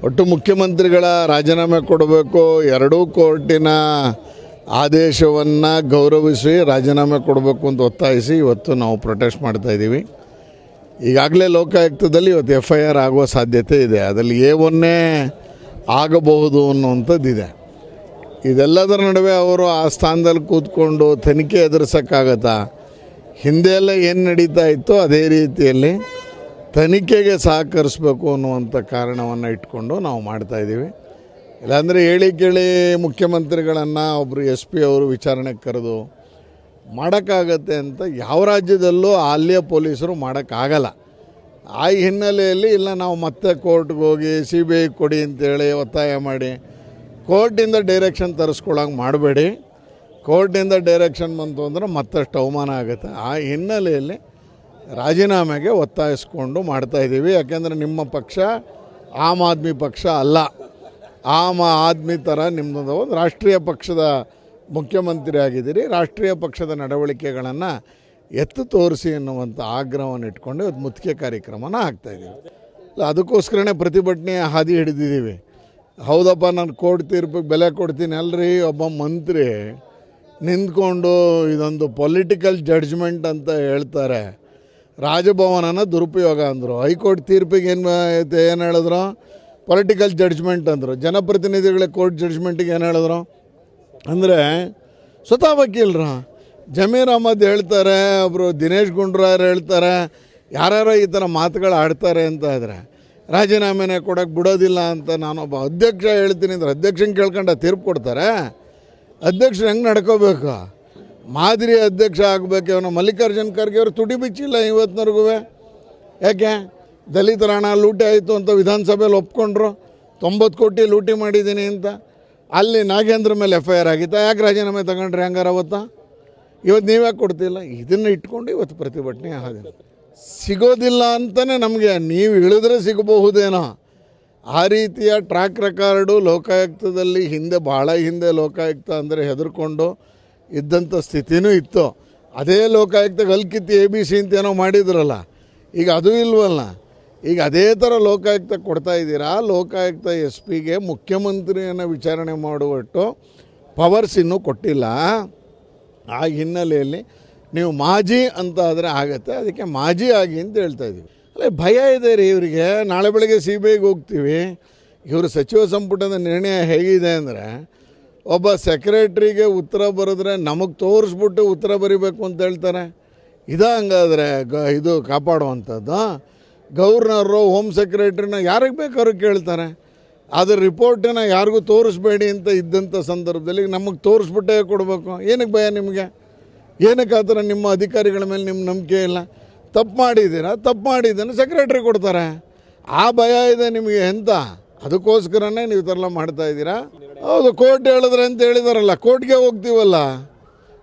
ಒಟ್ಟು ಮುಖ್ಯಮಂತ್ರಿಗಳ ರಾಜೀನಾಮೆ ಕೊಡಬೇಕು. ಎರಡೂ ಕೋರ್ಟಿನ ಆದೇಶವನ್ನು ಗೌರವಿಸಿ ರಾಜೀನಾಮೆ ಕೊಡಬೇಕು ಅಂತ ಒತ್ತಾಯಿಸಿ ಇವತ್ತು ನಾವು ಪ್ರೊಟೆಸ್ಟ್ ಮಾಡ್ತಾಯಿದ್ದೀವಿ. ಈಗಾಗಲೇ ಲೋಕಾಯುಕ್ತದಲ್ಲಿ ಇವತ್ತು FIR ಆಗುವ ಸಾಧ್ಯತೆ ಇದೆ. ಅದರಲ್ಲಿ A1 ಆಗಬಹುದು ಅನ್ನುವಂಥದ್ದಿದೆ. ಇದೆಲ್ಲದರ ನಡುವೆ ಅವರು ಆ ಸ್ಥಾನದಲ್ಲಿ ಕೂತ್ಕೊಂಡು ತನಿಖೆ ಎದುರಿಸೋಕ್ಕಾಗತ್ತಾ? ಹಿಂದೆ ಎಲ್ಲ ಏನು ನಡೀತಾ ಇತ್ತೋ ಅದೇ ರೀತಿಯಲ್ಲಿ ತನಿಖೆಗೆ ಸಹಕರಿಸಬೇಕು ಅನ್ನುವಂಥ ಕಾರಣವನ್ನು ಇಟ್ಕೊಂಡು ನಾವು ಮಾಡ್ತಾಯಿದ್ದೀವಿ. ಇಲ್ಲಾಂದರೆ ಹೇಳಿ ಕೇಳಿ ಮುಖ್ಯಮಂತ್ರಿಗಳನ್ನು ಒಬ್ಬರು SP ಅವರು ವಿಚಾರಣೆಗೆ ಕರೆದು ಮಾಡೋಕ್ಕಾಗತ್ತೆ ಅಂತ ಯಾವ ರಾಜ್ಯದಲ್ಲೂ ಅಲ್ಲಿಯ ಪೊಲೀಸರು ಮಾಡೋಕ್ಕಾಗಲ್ಲ. ಆ ಹಿನ್ನೆಲೆಯಲ್ಲಿ ಇಲ್ಲ ನಾವು ಮತ್ತೆ ಕೋರ್ಟ್ಗೆ ಹೋಗಿ CBI ಕೊಡಿ ಅಂತೇಳಿ ಒತ್ತಾಯ ಮಾಡಿ ಕೋರ್ಟಿಂದ ಡೈರೆಕ್ಷನ್ ತರಿಸ್ಕೊಳ್ಳೋಂಗೆ ಮಾಡಬೇಡಿ. ಕೋರ್ಟಿಂದ ಡೈರೆಕ್ಷನ್ ಬಂತು ಅಂದರೆ ಮತ್ತಷ್ಟು ಅವಮಾನ ಆಗುತ್ತೆ. ಆ ಹಿನ್ನೆಲೆಯಲ್ಲಿ ರಾಜೀನಾಮೆಗೆ ಒತ್ತಾಯಿಸ್ಕೊಂಡು ಮಾಡ್ತಾಯಿದ್ದೀವಿ. ಯಾಕೆಂದರೆ ನಿಮ್ಮ ಪಕ್ಷ ಆಮ್ ಆದ್ಮಿ ಪಕ್ಷ ಅಲ್ಲ. ಆಮ್ ಆದ್ಮಿ ಥರ ನಿಮ್ಮದು ಒಂದು ರಾಷ್ಟ್ರೀಯ ಪಕ್ಷದ ಮುಖ್ಯಮಂತ್ರಿ ಆಗಿದ್ದೀರಿ. ರಾಷ್ಟ್ರೀಯ ಪಕ್ಷದ ನಡವಳಿಕೆಗಳನ್ನು ಎತ್ತು ತೋರಿಸಿ ಅನ್ನುವಂಥ ಆಗ್ರಹವನ್ನು ಇಟ್ಕೊಂಡು ಇವತ್ತು ಮುತ್ತಿಗೆ ಕಾರ್ಯಕ್ರಮನ ಹಾಕ್ತಾಯಿದ್ದೀವಿ. ಅದಕ್ಕೋಸ್ಕರನೇ ಪ್ರತಿಭಟನೆಯ ಹಾದಿ ಹಿಡಿದಿದ್ದೀವಿ. ಹೌದಪ್ಪ, ನಾನು ಕೋರ್ಟ್ ತೀರ್ಪಿಗೆ ಬೆಲೆ ಕೊಡ್ತೀನಿ ಅಲ್ರಿ. ಒಬ್ಬ ಮಂತ್ರಿ ನಿಂತ್ಕೊಂಡು ಇದೊಂದು ಪೊಲಿಟಿಕಲ್ ಜಡ್ಜ್ಮೆಂಟ್ ಅಂತ ಹೇಳ್ತಾರೆ, ರಾಜಭವನನ ದುರುಪಯೋಗ ಅಂದರು. ಹೈಕೋರ್ಟ್ ತೀರ್ಪಿಗೆ ಏನು ಹೇಳಿದ್ರು? ಪೊಲಿಟಿಕಲ್ ಜಡ್ಜ್ಮೆಂಟ್ ಅಂದರು. ಜನಪ್ರತಿನಿಧಿಗಳ ಕೋರ್ಟ್ ಜಡ್ಜ್ಮೆಂಟಿಗೆ ಏನು ಹೇಳಿದ್ರು ಅಂದರೆ ಸ್ವತಃ ವಕೀಲರು ಜಮೀರ್ ಅಹಮದ್ ಹೇಳ್ತಾರೆ, ಒಬ್ಬರು ದಿನೇಶ್ ಗುಂಡೂರಾವ್ ಹೇಳ್ತಾರೆ, ಯಾರ್ಯಾರೋ ಈ ಥರ ಮಾತುಗಳು ಆಡ್ತಾರೆ ಅಂತ ಇದ್ರೆ ರಾಜೀನಾಮೆನೇ ಕೊಡೋಕ್ಕೆ ಬಿಡೋದಿಲ್ಲ ಅಂತ ನಾನೊಬ್ಬ ಅಧ್ಯಕ್ಷ ಹೇಳ್ತೀನಿ ಅಂದ್ರೆ ಅಧ್ಯಕ್ಷನ ಕೇಳ್ಕೊಂಡು ತೀರ್ಪು ಕೊಡ್ತಾರೆ. ಅಧ್ಯಕ್ಷರು ಹೆಂಗೆ ನಡ್ಕೋಬೇಕು? ಮಾದರಿ ಅಧ್ಯಕ್ಷ ಆಗಬೇಕು. ಅವನು ಮಲ್ಲಿಕಾರ್ಜುನ್ ಖರ್ಗೆ ಅವರು ತುಟಿ ಬಿಚ್ಚಿಲ್ಲ ಇವತ್ತಿನವರೆಗೂ. ಯಾಕೆ? ದಲಿತರ ಹಣ ಲೂಟಿ ಆಯಿತು ಅಂತ ವಿಧಾನಸಭೆಯಲ್ಲಿ ಒಪ್ಕೊಂಡ್ರು. 90 ಕೋಟಿ ಲೂಟಿ ಮಾಡಿದ್ದೀನಿ ಅಂತ. ಅಲ್ಲಿ ನಾಗೇಂದ್ರ ಮೇಲೆ FIR ಆಗಿತ್ತು. ಯಾಕೆ ರಾಜೀನಾಮೆ ತಗೊಂಡ್ರೆ ಹಂಗಾರ ಅವತ್ತು? ಇವತ್ತು ನೀವ್ಯಾಕೆ ಕೊಡ್ತಿಲ್ಲ? ಇದನ್ನು ಇಟ್ಕೊಂಡು ಇವತ್ತು ಪ್ರತಿಭಟನೆ ಆಗಿದೆ. ಸಿಗೋದಿಲ್ಲ ಅಂತಲೇ ನಮಗೆ, ನೀವು ಇಳಿದ್ರೆ ಸಿಗಬಹುದೇನೋ ಆ ರೀತಿಯ ಟ್ರ್ಯಾಕ್ ರೆಕಾರ್ಡು ಲೋಕಾಯುಕ್ತದಲ್ಲಿ ಭಾಳ ಹಿಂದೆ ಲೋಕಾಯುಕ್ತ ಅಂದರೆ ಹೆದರ್ಕೊಂಡು ಇದ್ದಂಥ ಸ್ಥಿತಿನೂ ಇತ್ತು. ಅದೇ ಲೋಕಾಯುಕ್ತಕ್ಕೆ ಅಲ್ಕಿತ್ತಿ ABC ಅಂತ ಏನೋ ಮಾಡಿದ್ರಲ್ಲ, ಈಗ ಅದು ಇಲ್ವಲ್ಲ. ಈಗ ಅದೇ ಥರ ಲೋಕಾಯುಕ್ತ ಕೊಡ್ತಾ ಇದ್ದೀರಾ. ಲೋಕಾಯುಕ್ತ SPಗೆ ಮುಖ್ಯಮಂತ್ರಿಯನ್ನು ವಿಚಾರಣೆ ಮಾಡುವಷ್ಟು ಪವರ್ಸ್ ಇನ್ನೂ ಕೊಟ್ಟಿಲ್ಲ. ಆ ಹಿನ್ನೆಲೆಯಲ್ಲಿ ನೀವು ಮಾಜಿ ಅಂತ ಆದರೆ ಆಗತ್ತೆ, ಅದಕ್ಕೆ ಮಾಜಿ ಆಗಿ ಅಂತ ಹೇಳ್ತಾಯಿದ್ದೀವಿ. ಅಲ್ಲೇ ಭಯ ಇದೆ ರೀ ಇವರಿಗೆ. ನಾಳೆ ಬೆಳಗ್ಗೆ CBIಗೆ ಹೋಗ್ತೀವಿ. ಇವರು ಸಚಿವ ಸಂಪುಟದ ನಿರ್ಣಯ ಹೇಗಿದೆ ಅಂದರೆ, ಒಬ್ಬ ಸೆಕ್ರೆಟ್ರಿಗೆ ಉತ್ತರ ಬರೆದ್ರೆ ನಮಗೆ ತೋರಿಸ್ಬಿಟ್ಟು ಉತ್ತರ ಬರಿಬೇಕು ಅಂತ ಹೇಳ್ತಾರೆ. ಹಂಗಾದರೆ ಇದು ಕಾಪಾಡುವಂಥದ್ದು. ಗವರ್ನರು ಹೋಮ್ ಸೆಕ್ರೆಟ್ರಿನ ಯಾರಿಗೆ ಬೇಕಾದ್ರೂ ಕೇಳ್ತಾರೆ. ಅದ್ರ ರಿಪೋರ್ಟನ್ನು ಯಾರಿಗೂ ತೋರಿಸ್ಬೇಡಿ ಅಂತ ಇದ್ದಂಥ ಸಂದರ್ಭದಲ್ಲಿ ನಮಗೆ ತೋರಿಸ್ಬಿಟ್ಟೇ ಕೊಡಬೇಕು. ಏನಕ್ಕೆ ಭಯ ನಿಮಗೆ? ಏನಕ್ಕೆ ಆ ಥರ ನಿಮ್ಮ ಅಧಿಕಾರಿಗಳ ಮೇಲೆ ನಿಮ್ಮ ನಂಬಿಕೆ ಇಲ್ಲ? ತಪ್ಪು ಮಾಡಿದ್ದೀನ ಸೆಕ್ರೆಟ್ರಿ ಕೊಡ್ತಾರೆ. ಆ ಭಯ ಇದೆ ನಿಮಗೆ ಎಂತ? ಅದಕ್ಕೋಸ್ಕರನೇ ನೀವು ಥರ ಮಾಡ್ತಾಯಿದ್ದೀರಾ. ಹೌದು, ಕೋರ್ಟ್ ಹೇಳಿದ್ರೆ ಅಂತ ಹೇಳಿದಾರಲ್ಲ, ಕೋರ್ಟ್ಗೆ ಹೋಗ್ತೀವಲ್ಲ,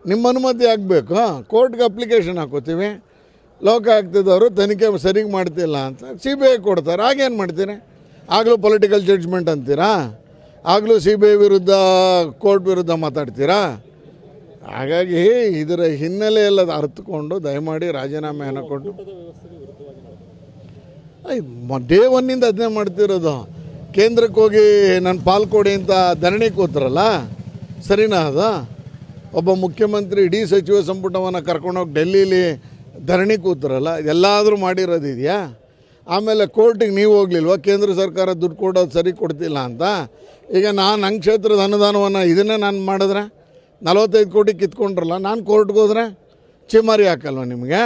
ನಿಮ್ಮ ಅನುಮತಿ ಆಗಬೇಕು. ಕೋರ್ಟ್ಗೆ ಅಪ್ಲಿಕೇಶನ್ ಹಾಕೋತೀವಿ. ಲೋಕಾಯುಕ್ತದವರು ತನಿಖೆ ಸರಿಗೆ ಮಾಡ್ತಿಲ್ಲ ಅಂತ CBI ಕೊಡ್ತಾರೆ. ಆಗೇನು ಮಾಡ್ತೀರಿ? ಆಗಲೂ ಪೊಲಿಟಿಕಲ್ ಜಡ್ಜ್ಮೆಂಟ್ ಅಂತೀರಾ? ಆಗಲೂ CBI ವಿರುದ್ಧ ಕೋರ್ಟ್ ವಿರುದ್ಧ ಮಾತಾಡ್ತೀರಾ? ಹಾಗಾಗಿ ಇದರ ಹಿನ್ನೆಲೆ ಎಲ್ಲ ಅರ್ಥಕೊಂಡು ದಯಮಾಡಿ ರಾಜೀನಾಮೆಯನ್ನು ಕೊಟ್ಟು ಡೇ 1 ಅದನ್ನೇ ಮಾಡ್ತಿರೋದು. ಕೇಂದ್ರಕ್ಕೆ ಹೋಗಿ ನಾನು ಪಾಲ್ ಕೊಡಿ ಅಂತ ಧರಣಿ ಕೂತ್ರಲ್ಲ, ಸರಿನಾ? ಅದು ಒಬ್ಬ ಮುಖ್ಯಮಂತ್ರಿ ಇಡೀ ಸಚಿವ ಸಂಪುಟವನ್ನು ಕರ್ಕೊಂಡೋಗಿ ಡೆಲ್ಲೀಲಿ ಧರಣಿ ಕೂತ್ರಲ್ಲ, ಎಲ್ಲಾದರೂ ಮಾಡಿರೋದಿದೆಯಾ? ಆಮೇಲೆ ಕೋರ್ಟಿಗೆ ನೀವು ಹೋಗ್ಲಿಲ್ವ? ಕೇಂದ್ರ ಸರ್ಕಾರ ದುಡ್ಡು ಕೊಡೋದು ಸರಿ ಕೊಡ್ತಿಲ್ಲ ಅಂತ. ಈಗ ನಾನು ನನ್ನ ಕ್ಷೇತ್ರದ ಅನುದಾನವನ್ನು ಇದನ್ನೇ ನಾನು ಮಾಡಿದ್ರೆ 45 ಕೋಟಿ ಕಿತ್ಕೊಂಡ್ರಲ್ಲ, ನಾನು ಕೋರ್ಟ್ಗೆ ಹೋದ್ರೆ ಚಿಮಾರಿ ಹಾಕಲ್ವ ನಿಮಗೆ?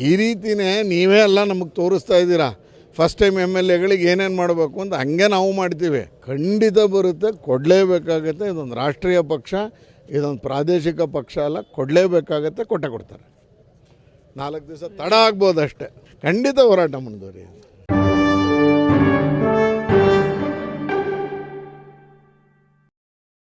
ಈ ರೀತಿಯೇ ನೀವೇ ಎಲ್ಲ ನಮಗೆ ತೋರಿಸ್ತಾ ಇದ್ದೀರಾ. ಫಸ್ಟ್ ಟೈಮ್ MLAಗಳಿಗೆ ಏನೇನು ಮಾಡಬೇಕು ಅಂತ ಹಂಗೆ ನಾವು ಮಾಡ್ತೀವಿ. ಖಂಡಿತ ಬರುತ್ತೆ, ಕೊಡಲೇಬೇಕಾಗತ್ತೆ. ಇದೊಂದು ರಾಷ್ಟ್ರೀಯ ಪಕ್ಷ, ಇದೊಂದು ಪ್ರಾದೇಶಿಕ ಪಕ್ಷ ಅಲ್ಲ, ಕೊಡಲೇಬೇಕಾಗತ್ತೆ, ಕೊಟ್ಟೆ ಕೊಡ್ತಾರೆ. 4 ದಿವಸ ತಡ ಆಗ್ಬೋದು ಅಷ್ಟೇ. ಖಂಡಿತ ಹೋರಾಟ ಮುಂದುವರಿಯುತ್ತೆ.